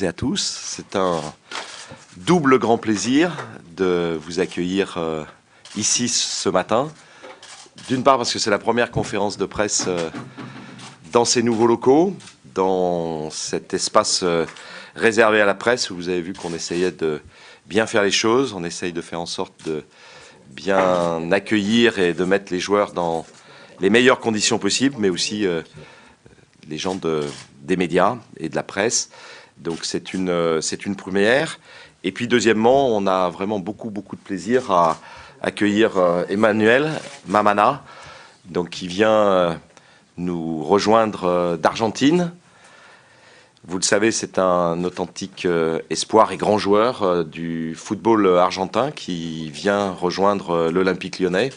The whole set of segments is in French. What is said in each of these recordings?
Et à tous, c'est un double grand plaisir de vous accueillir ici ce matin. D'une part parce que c'est la première conférence de presse dans ces nouveaux locaux, dans cet espace réservé à la presse où vous avez vu qu'on essayait de bien faire les choses, on essaye de faire en sorte de bien accueillir et de mettre les joueurs dans les meilleures conditions possibles, mais aussi les gens des médias et de la presse. Donc c'est une première. Et puis deuxièmement, on a vraiment beaucoup de plaisir à accueillir Emmanuel Mamana, donc qui vient nous rejoindre d'Argentine. Vous le savez, c'est un authentique espoir et grand joueur du football argentin qui vient rejoindre l'Olympique Lyonnais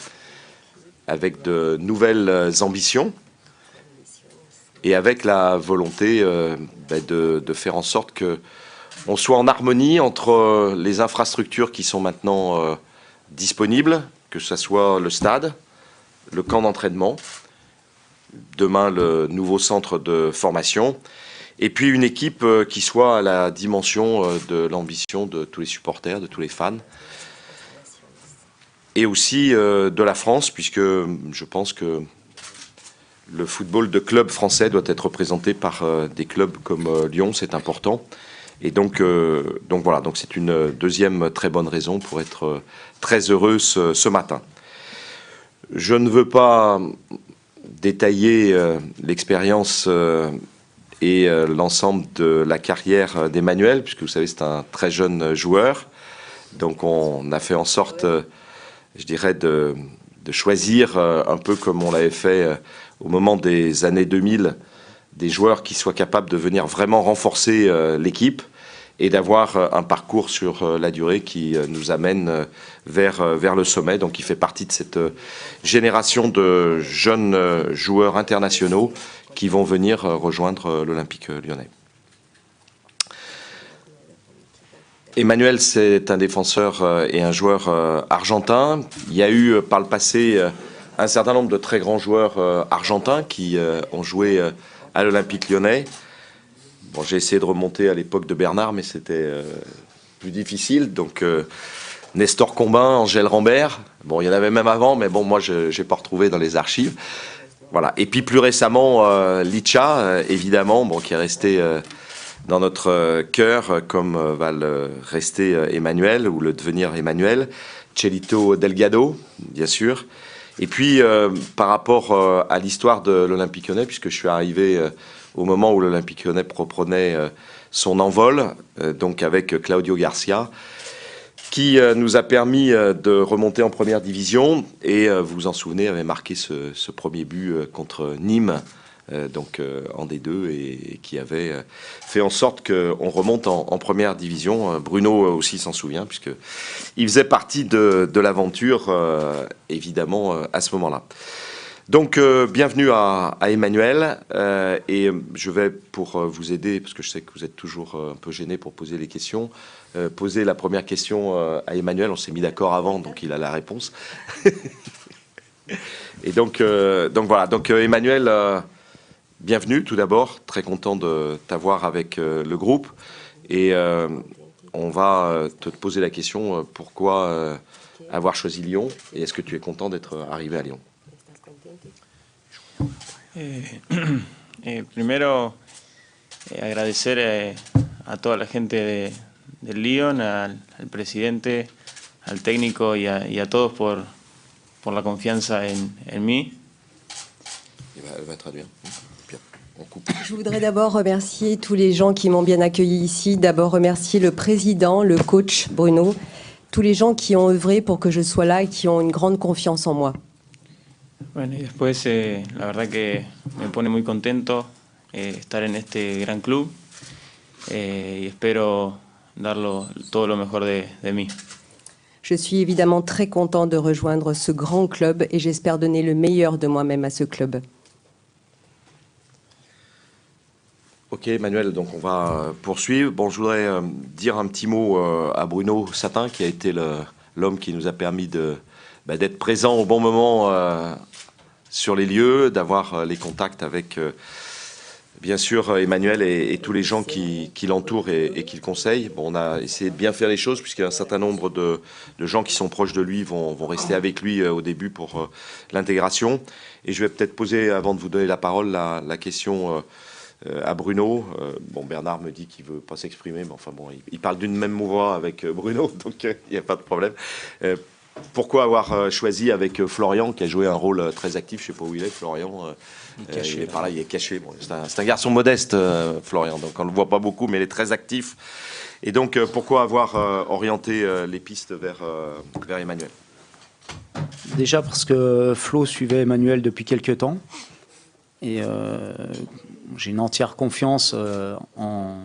avec de nouvelles ambitions et avec la volonté de faire en sorte qu'on soit en harmonie entre les infrastructures qui sont maintenant disponibles, que ce soit le stade, le camp d'entraînement, demain le nouveau centre de formation, et puis une équipe qui soit à la dimension de l'ambition de tous les supporters, de tous les fans, et aussi de la France, puisque je pense que le football de club français doit être représenté par des clubs comme Lyon, c'est important. Et donc voilà, donc c'est une deuxième très bonne raison pour être très heureux ce matin. Je ne veux pas détailler l'expérience et l'ensemble de la carrière d'Emmanuel, puisque vous savez, c'est un très jeune joueur. Donc on a fait en sorte, je dirais, de choisir un peu comme on l'avait fait au moment des années 2000, des joueurs qui soient capables de venir vraiment renforcer l'équipe et d'avoir un parcours sur la durée qui nous amène vers le sommet. Donc il fait partie de cette génération de jeunes joueurs internationaux qui vont venir rejoindre l'Olympique Lyonnais. Emmanuel, c'est un défenseur et un joueur argentin. Il y a eu par le passé un certain nombre de très grands joueurs argentins qui ont joué à l'Olympique Lyonnais. Bon, j'ai essayé de remonter à l'époque de Bernard, mais c'était plus difficile. Donc Nestor Combin, Angel Rambert. Bon, il y en avait même avant, mais bon, moi, je n'ai pas retrouvé dans les archives. Voilà. Et puis plus récemment, Licha, évidemment, bon, qui est resté dans notre cœur, comme va le rester Emmanuel, ou le devenir Emmanuel. Chelito Delgado, bien sûr. Et puis, par rapport à l'histoire de l'Olympique Lyonnais, puisque je suis arrivé au moment où l'Olympique Lyonnais reprenait son envol, donc avec Claudio Garcia, qui nous a permis de remonter en première division, et vous vous en souvenez, avait marqué ce premier but contre Nîmes, donc en D2, et qui avait fait en sorte qu'on remonte en première division. Bruno aussi s'en souvient, puisqu'il faisait partie de l'aventure, évidemment, à ce moment-là. Donc, bienvenue à Emmanuel, et je vais, pour vous aider, parce que je sais que vous êtes toujours un peu gêné pour poser les questions, poser la première question à Emmanuel. On s'est mis d'accord avant, donc il a la réponse. Et donc voilà, donc Emmanuel... bienvenue tout d'abord, très content de t'avoir avec le groupe, et on va te poser la question pourquoi avoir choisi Lyon, et est-ce que tu es content d'être arrivé à Lyon? Primero, agradecer a toda la gente de Lyon, al presidente, al técnico y a todos por la confianza en mí. Elle va traduire. Je voudrais d'abord remercier tous les gens qui m'ont bien accueilli ici. D'abord remercier le président, le coach Bruno, tous les gens qui ont œuvré pour que je sois là et qui ont une grande confiance en moi. Bueno, y después, la verdad que me pone muy contento estar en este gran club y espero dar todo lo mejor de mí. Je suis évidemment très content de rejoindre ce grand club et j'espère donner le meilleur de moi-même à ce club. Ok Emmanuel, donc on va poursuivre. Bon, je voudrais dire un petit mot à Bruno Satin, qui a été l'homme qui nous a permis d'être présent au bon moment sur les lieux, d'avoir les contacts avec bien sûr Emmanuel et tous les gens qui l'entourent et qui le conseillent. Bon, on a essayé de bien faire les choses puisqu'il y a un certain nombre de gens qui sont proches de lui vont rester avec lui au début pour l'intégration. Et je vais peut-être poser, avant de vous donner la parole, la question à Bruno. Bon, Bernard me dit qu'il ne veut pas s'exprimer, mais enfin bon, il parle d'une même voix avec Bruno, donc il n'y a pas de problème. Pourquoi avoir choisi avec Florian, qui a joué un rôle très actif, je ne sais pas où il est, Florian. Il est par là, il est caché. Bon, c'est un garçon modeste, Florian, donc on ne le voit pas beaucoup, mais il est très actif. Et donc, pourquoi avoir orienté les pistes vers Emmanuel? Déjà parce que Flo suivait Emmanuel depuis quelques temps. Et j'ai une entière confiance en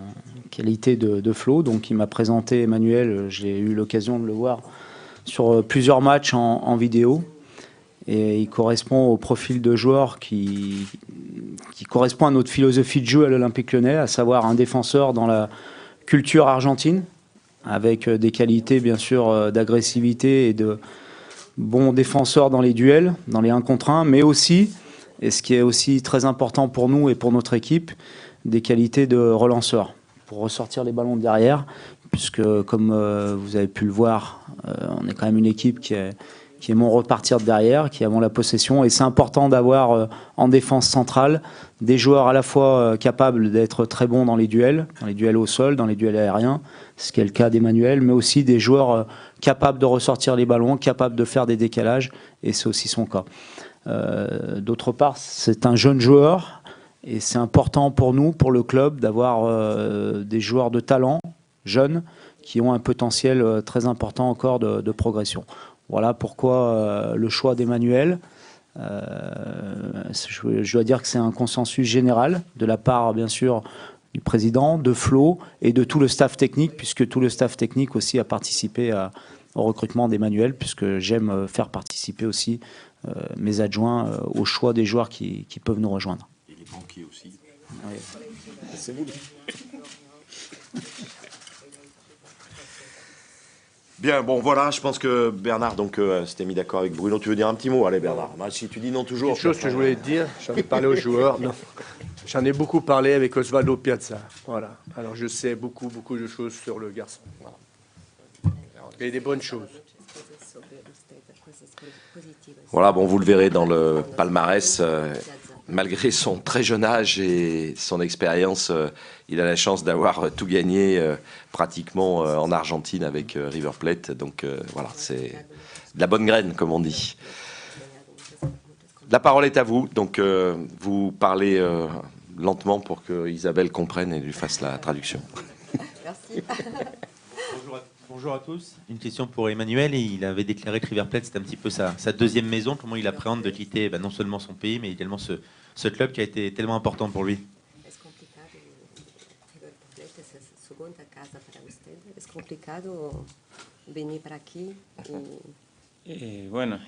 qualité de Flo. Donc il m'a présenté Emmanuel, j'ai eu l'occasion de le voir sur plusieurs matchs en vidéo. Et il correspond au profil de joueur qui correspond à notre philosophie de jeu à l'Olympique Lyonnais, à savoir un défenseur dans la culture argentine, avec des qualités bien sûr d'agressivité et de bons défenseurs dans les duels, dans les 1 contre 1, mais aussi, et ce qui est aussi très important pour nous et pour notre équipe, des qualités de relanceur, pour ressortir les ballons de derrière, puisque comme vous avez pu le voir, on est quand même une équipe qui aimons repartir de derrière, qui avons la possession. Et c'est important d'avoir en défense centrale des joueurs à la fois capables d'être très bons dans les duels au sol, dans les duels aériens, ce qui est le cas d'Emmanuel, mais aussi des joueurs capables de ressortir les ballons, capables de faire des décalages, et c'est aussi son cas. D'autre part, c'est un jeune joueur, et c'est important pour nous, pour le club, d'avoir des joueurs de talent, jeunes, qui ont un potentiel très important encore de progression. Voilà pourquoi le choix d'Emmanuel. Je dois dire que c'est un consensus général de la part, bien sûr, du président, de Flo et de tout le staff technique, puisque tout le staff technique aussi a participé au recrutement d'Emmanuel, puisque j'aime faire participer aussi mes adjoints au choix des joueurs qui peuvent nous rejoindre. Et les banquiers aussi. Oui. C'est vous. Bien, bon voilà, je pense que Bernard s'était mis d'accord avec Bruno. Tu veux dire un petit mot? Allez Bernard, si tu dis non toujours. Une chose que je voulais te dire, j'en ai parlé aux joueurs, non. J'en ai beaucoup parlé avec Osvaldo Piazza. Voilà. Alors je sais beaucoup de choses sur le garçon. Voilà. Et des bonnes choses. Voilà, bon, vous le verrez dans le palmarès. Malgré son très jeune âge et son expérience, il a la chance d'avoir tout gagné pratiquement en Argentine avec River Plate. Donc voilà, c'est de la bonne graine, comme on dit. La parole est à vous. Donc vous parlez lentement pour que Isabelle comprenne et lui fasse la traduction. Merci. Bonjour à tous. Une question pour Emmanuel. Il avait déclaré que River Plate, c'était un petit peu sa deuxième maison. Comment il appréhende de quitter non seulement son pays, mais également ce club qui a été tellement important pour lui? Es complicado venir para aquí. Bueno,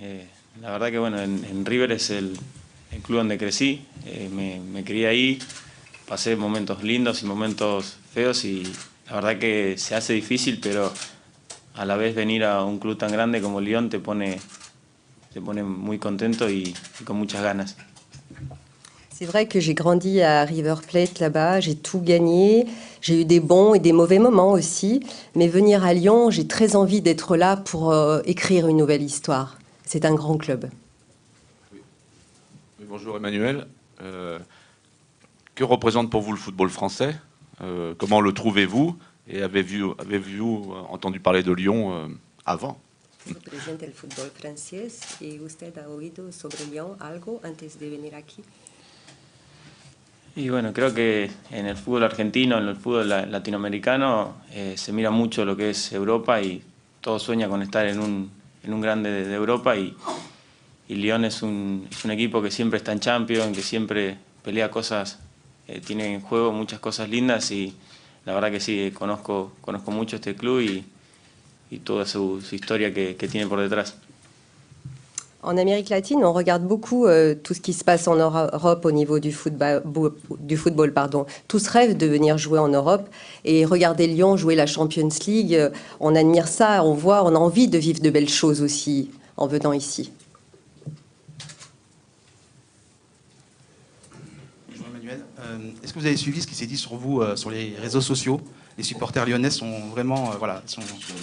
la verdad que bueno, en River es el club donde crecí. Me crié ahí, pasé momentos lindos y momentos feos y la verdad que se hace difícil, pero a la vez venir a un club tan grande como Lyon te pone muy contento y con muchas ganas. C'est vrai que j'ai grandi à River Plate là-bas, j'ai tout gagné, j'ai eu des bons et des mauvais moments aussi, mais venir à Lyon, j'ai très envie d'être là pour écrire une nouvelle histoire. C'est un grand club. Oui, bonjour Emmanuel. Que représente pour vous le football français? Comment le trouvez-vous? Et avez-vous entendu parler de Lyon avant? Representa el fútbol francés y usted ha oído sobre Lyon algo antes de venir aquí. Y bueno, creo que en el fútbol argentino, en el fútbol latinoamericano, se mira mucho lo que es Europa y todo sueña con estar en un grande de Europa y Lyon es un equipo que siempre está en Champions, que siempre pelea cosas, tiene en juego muchas cosas lindas y la verdad que sí, conozco mucho este club y toda su historia que tiene por detrás. En Amérique latine, on regarde beaucoup tout ce qui se passe en Europe au niveau du football. Tous rêvent de venir jouer en Europe et regarder Lyon jouer la Champions League, on admire ça, on a envie de vivre de belles choses aussi en venant ici. Bonjour Emmanuel. Est-ce que vous avez suivi ce qui s'est dit sur vous sur les réseaux sociaux? Les supporters lyonnais sont vraiment,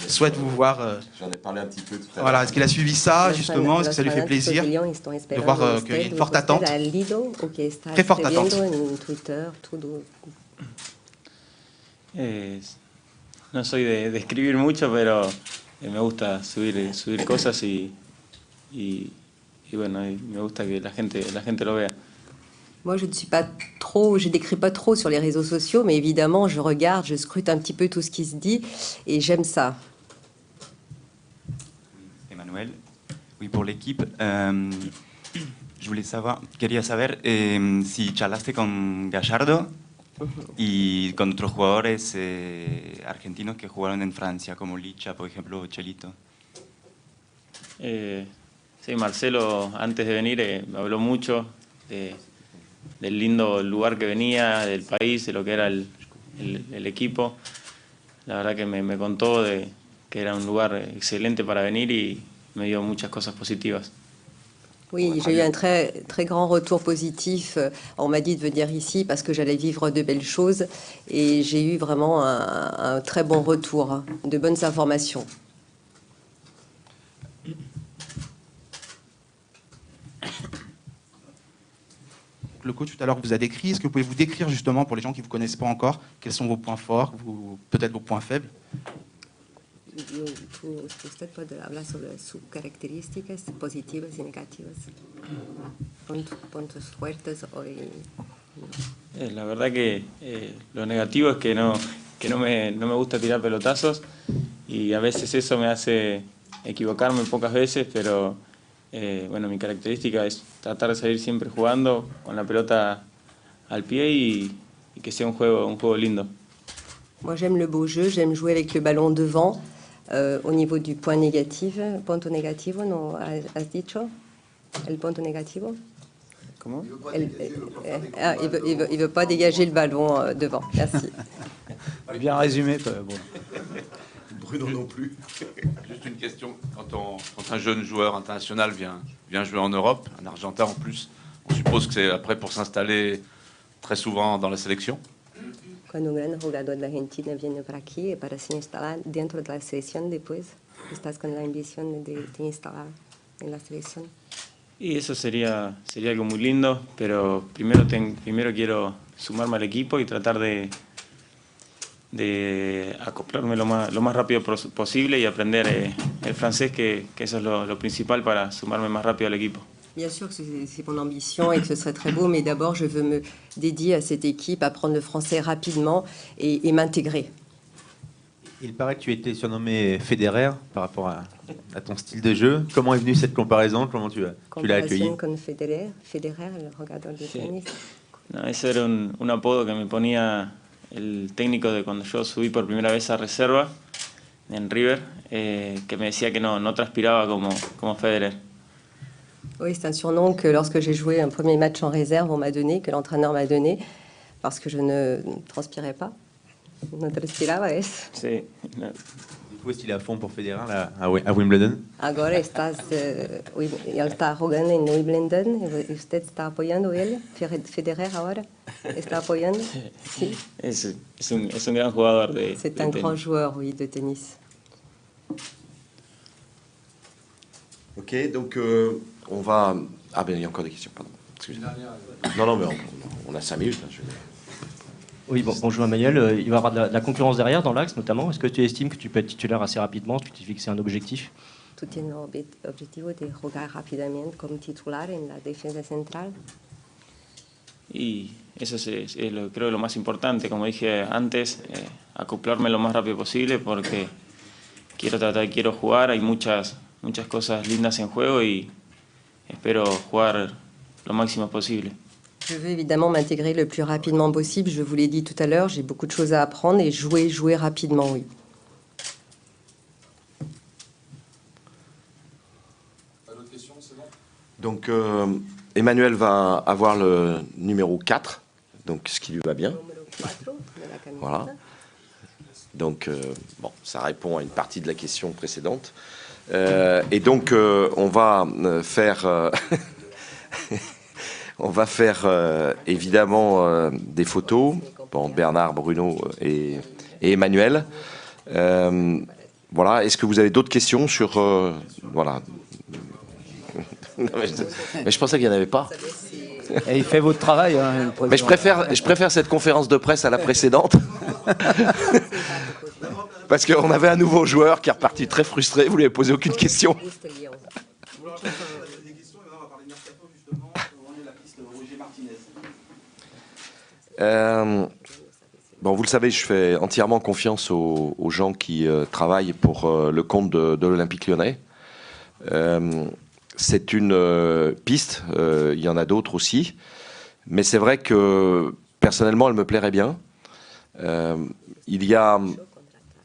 souhaitent vous voir. J'en ai parlé un petit peu tout à l'heure. Voilà, est-ce qu'il a suivi ça justement? Est-ce que ça lui fait plaisir de voir qu'il y a une forte attente? Très forte attente. No soy de escribir mucho, pero me gusta subir cosas y bueno, y me gusta que la gente lo vea. Moi, je ne suis pas trop, je n'écris pas trop sur les réseaux sociaux, mais évidemment, je regarde, je scrute un petit peu tout ce qui se dit, et j'aime ça. Emmanuel, oui, pour l'équipe, je voulais savoir, quería saber si charlaste con Gallardo y con otros jugadores argentinos que jugaron en Francia, como Licha, por ejemplo, o Chelito. Sí, Marcelo, antes de venir, me habló mucho del lindo lugar que venía, del país, de lo que era el equipo. La verdad que me contó que era un lugar excelente para venir y me dio muchas cosas positivas. Oui, j'ai eu un très, très grand retour positif. On m'a dit de venir ici parce que j'allais vivre de belles choses et j'ai eu vraiment un très bon retour, de bonnes informations. Le coach tout à l'heure vous a décrit, est-ce que vous pouvez vous décrire justement pour les gens qui ne vous connaissent pas encore, quels sont vos points forts, peut-être vos points faibles? Usted puede hablar sobre sus características positivas y negativas, puntos fuertes hoy. La verdad que lo negativo es que no me gusta tirar pelotazos y a veces eso me hace equivocarme pocas veces, pero bueno, mi característica es tratar de salir siempre jugando con la pelota al pie y que sea un juego lindo. Moi, j'aime le beau jeu, j'aime jouer avec le ballon devant. Au niveau du point négatif, punto negativo, ¿no has dicho? El punto negativo? Comment? Il veut pas dégager le ballon devant. Merci. Bien résumé. Bon. Bruno non plus. Juste une question. Quand un jeune joueur international vient jouer en Europe, un Argentin en plus, on suppose que c'est après pour s'installer très souvent dans la sélection? Quando un grande jogador da Argentina viene para aqui para se instalar dentro da selección después, estás con la ambición de te instalar en la selección. Y eso sería algo muy lindo, pero primero quiero sumarme al equipo y tratar de acoplarme lo más rápido posible y aprender el francés, que eso es lo principal para sumarme más rápido al equipo. Bien sûr que c'est mon ambition et que ce serait très beau, mais d'abord je veux me dédier à cette équipe, apprendre le français rapidement et m'intégrer. Il paraît que tu étais surnommé Federer par rapport à ton style de jeu. Comment est venue cette comparaison? Comment tu l'as accueilli? Comparación con Federer, el jugador de tenis. No, ese era un apodo que me ponía el técnico de cuando yo subí por primera vez a reserva en River, que me decía que no transpiraba como Federer. Oui, c'est un surnom que lorsque j'ai joué un premier match en réserve, on m'a donné, que l'entraîneur m'a donné, parce que je ne transpirais pas. No transpiraba es. Sí. Du coup, est-il à fond pour Federer là, à Wimbledon? Agora ele está jugando en Wimbledon y usted está apoyando él, Federer ahora, está apoyando. Sí. Es un gran jugador de C'est un grand joueur, oui, de tennis. Ok, donc on va... Ah ben il y a encore des questions, pardon. Excusez-moi. Non, mais on a 5 minutes. Là, Oui, bonjour Emmanuel. Il va y avoir de la concurrence derrière dans l'axe notamment. Est-ce que tu estimes que tu peux être titulaire assez rapidement? Tu t'es fixé un objectif? Tu tienes objetivo de jugar rápidamente como titular en la defensa central. Y eso creo lo más importante, como dije antes, acoplarme lo más rápido posible porque quiero jugar, hay muchas cosas lindas en juego y espero jugar lo máximo posible. Je veux évidemment m'intégrer le plus rapidement possible. Je vous l'ai dit tout à l'heure, j'ai beaucoup de choses à apprendre et jouer rapidement, oui. D'autres questions, c'est bon? Donc Emmanuel va avoir le numéro 4, donc ce qui lui va bien. Voilà. Donc bon, ça répond à une partie de la question précédente. Et donc on va faire On va faire évidemment des photos. Bon, Bernard, Bruno et Emmanuel. Voilà. Est-ce que vous avez d'autres questions sur voilà. Mais je pensais qu'il n'y en avait pas. Et il fait votre travail. Hein, le mais je préfère cette conférence de presse à la précédente. Parce qu'on avait un nouveau joueur qui est reparti très frustré. Vous lui avez posé aucune question. Bon, vous le savez, je fais entièrement confiance aux gens qui travaillent pour le compte de l'Olympique Lyonnais. C'est une piste, il y en a d'autres aussi, mais c'est vrai que personnellement, elle me plairait bien. Il y a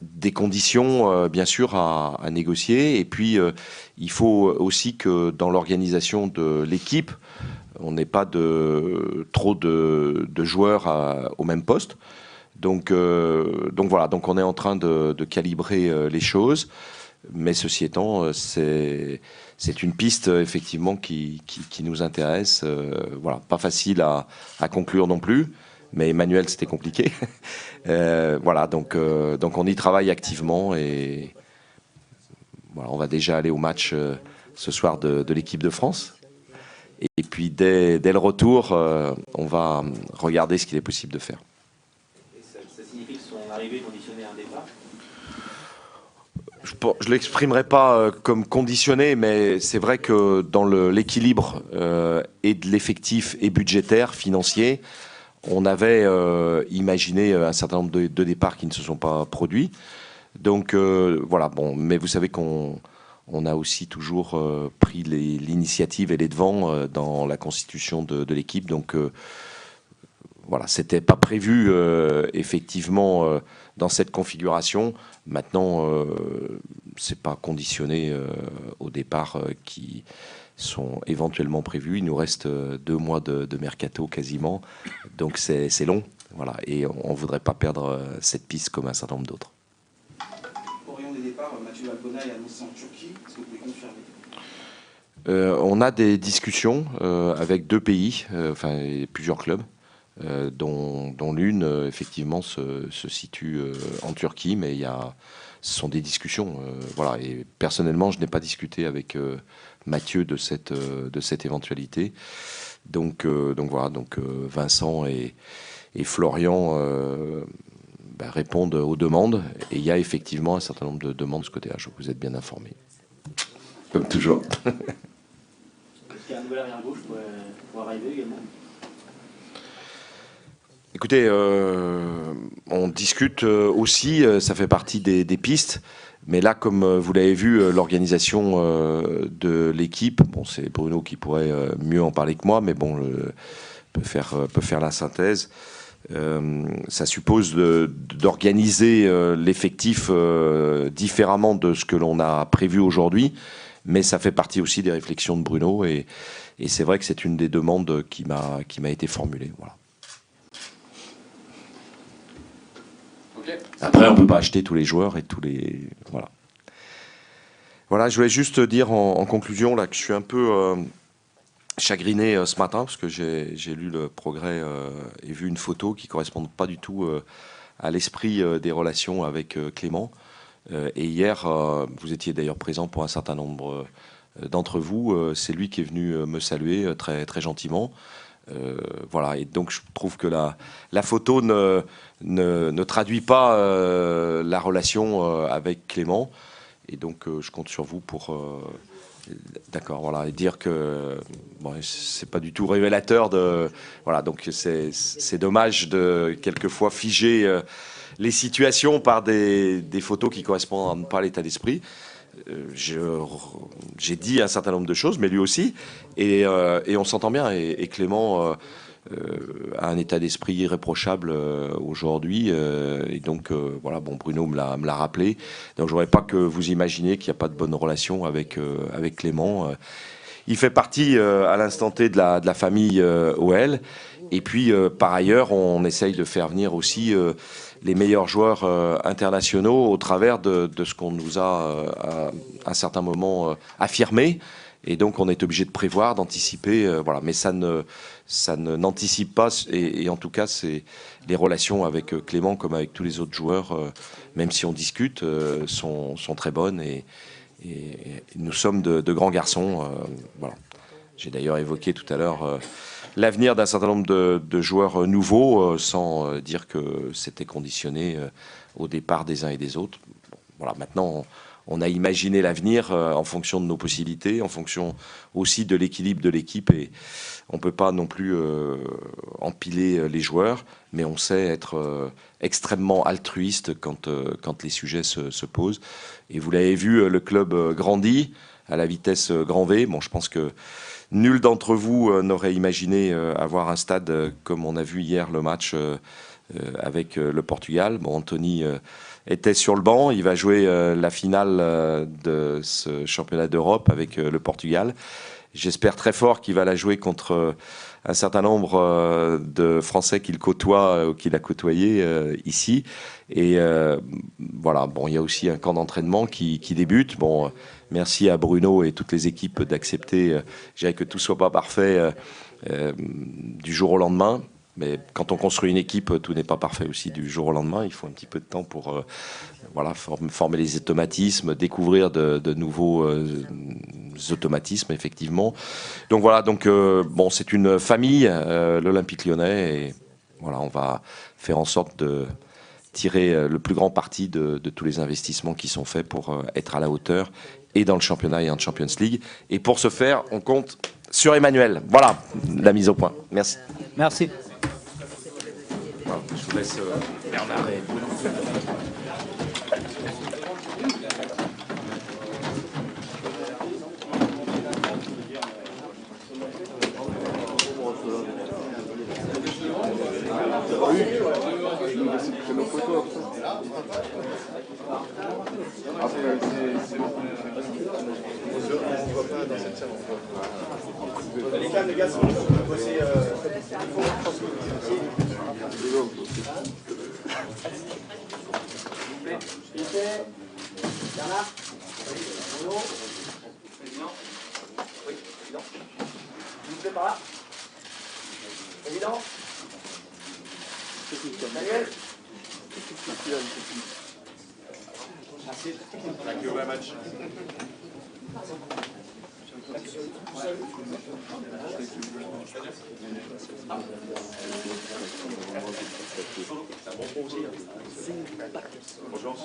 des conditions, bien sûr, à négocier, et puis il faut aussi que dans l'organisation de l'équipe, on n'ait pas trop de joueurs au même poste. Donc voilà, donc on est en train de calibrer les choses, mais ceci étant, c'est une piste effectivement qui nous intéresse. Voilà, pas facile à conclure non plus, mais Emmanuel, c'était compliqué. Voilà, donc on y travaille activement et voilà, on va déjà aller au match ce soir de l'équipe de France. Et puis dès le retour, on va regarder ce qu'il est possible de faire. Et ça signifie que son arrivée est conditionnée à un départ ? Je ne l'exprimerai pas comme conditionné, mais c'est vrai que dans l'équilibre et de l'effectif et budgétaire, financier, on avait imaginé un certain nombre de départs qui ne se sont pas produits. Donc voilà, bon, mais vous savez qu'on a aussi toujours pris l'initiative et les devants dans la constitution de l'équipe. Donc voilà, c'était pas prévu effectivement dans cette configuration. Maintenant, c'est pas conditionné au départ qui sont éventuellement prévus. Il nous reste 2 mois de mercato quasiment, donc c'est long. Voilà, et on voudrait pas perdre cette piste comme un certain nombre d'autres. Orion des départs, Mathieu Valbuena est annoncé en Turquie. Est-ce que vous pouvez confirmer ? On a des discussions avec 2 pays, enfin plusieurs clubs, dont l'une effectivement se situe en Turquie, mais ce sont des discussions. Voilà. Et personnellement, je n'ai pas discuté avec Mathieu de cette éventualité. Donc voilà. Donc Vincent et Florian répondent aux demandes, et il y a effectivement un certain nombre de demandes de ce côté-là. Vous êtes bien informés, comme toujours. Est-ce qu'il y a un nouvel arrière-gauche pour arriver également ? Écoutez, on discute aussi, ça fait partie des pistes, mais là, comme vous l'avez vu, l'organisation de l'équipe, bon, c'est Bruno qui pourrait mieux en parler que moi, mais bon, peut faire la synthèse. Ça suppose d'organiser l'effectif différemment de ce que l'on a prévu aujourd'hui, mais ça fait partie aussi des réflexions de Bruno, et c'est vrai que c'est une des demandes qui m'a été formulée. Voilà. Après, on ne peut pas acheter tous les joueurs et tous les... Voilà. Voilà, je voulais juste dire en conclusion là, que je suis un peu chagriné ce matin, parce que j'ai lu le Progrès et vu une photo qui ne correspond pas du tout à l'esprit des relations avec Clément. Et hier, vous étiez d'ailleurs présent pour un certain nombre d'entre vous. C'est lui qui est venu me saluer très, très gentiment. Voilà, et donc je trouve que la photo ne traduit pas la relation avec Clément, et donc je compte sur vous pour d'accord, voilà, et dire que bon, c'est pas du tout révélateur de voilà, donc c'est dommage de quelquefois figer les situations par des photos qui correspondent pas à l'état d'esprit. J'ai dit un certain nombre de choses, mais lui aussi, et on s'entend bien. Et Clément a un état d'esprit irréprochable aujourd'hui, et donc voilà. Bon, Bruno me l'a rappelé. Donc je voudrais pas que vous imaginiez qu'il n'y a pas de bonne relation avec Clément. Il fait partie à l'instant T de la famille OL. Et puis par ailleurs, on essaye de faire venir aussi les meilleurs joueurs internationaux au travers de ce qu'on nous a à un certain moment affirmé. Et donc, on est obligé de prévoir, d'anticiper, voilà. Mais ça n'anticipe pas. Et en tout cas, c'est les relations avec Clément, comme avec tous les autres joueurs, même si on discute, sont très bonnes. Et nous sommes de grands garçons. Voilà. J'ai d'ailleurs évoqué tout à l'heure l'avenir d'un certain nombre de joueurs nouveaux, sans dire que c'était conditionné au départ des uns et des autres. Bon, voilà. Maintenant, on a imaginé l'avenir en fonction de nos possibilités, en fonction aussi de l'équilibre de l'équipe. Et on ne peut pas non plus empiler les joueurs, mais on sait être extrêmement altruiste quand les sujets se posent. Et vous l'avez vu, le club grandit à la vitesse grand V. Bon, je pense que nul d'entre vous n'aurait imaginé avoir un stade comme on a vu hier le match avec le Portugal. Bon, Anthony était sur le banc. Il va jouer la finale de ce championnat d'Europe avec le Portugal. J'espère très fort qu'il va la jouer contre un certain nombre de Français qu'il côtoie ou qu'il a côtoyé ici. Et voilà, bon, il y a aussi un camp d'entraînement qui débute. Bon, merci à Bruno et toutes les équipes d'accepter, je dirais que tout soit pas parfait du jour au lendemain. Mais quand on construit une équipe, tout n'est pas parfait aussi du jour au lendemain. Il faut un petit peu de temps pour voilà, former les automatismes, découvrir de nouveaux automatismes, effectivement. Donc voilà, donc, bon, c'est une famille, l'Olympique Lyonnais. Et voilà, on va faire en sorte de tirer le plus grand parti de tous les investissements qui sont faits pour être à la hauteur et dans le championnat et en Champions League. Et pour ce faire, on compte sur Emmanuel. Voilà, la mise au point. Merci. Merci. Je vous laisse Bernard et Bruno. Les gars, sont posés. Bernard, Bruno, président. Oui, président. S'il vous plaît, par là. Président. Daniel. Merci. Thank you very much. Bonjour.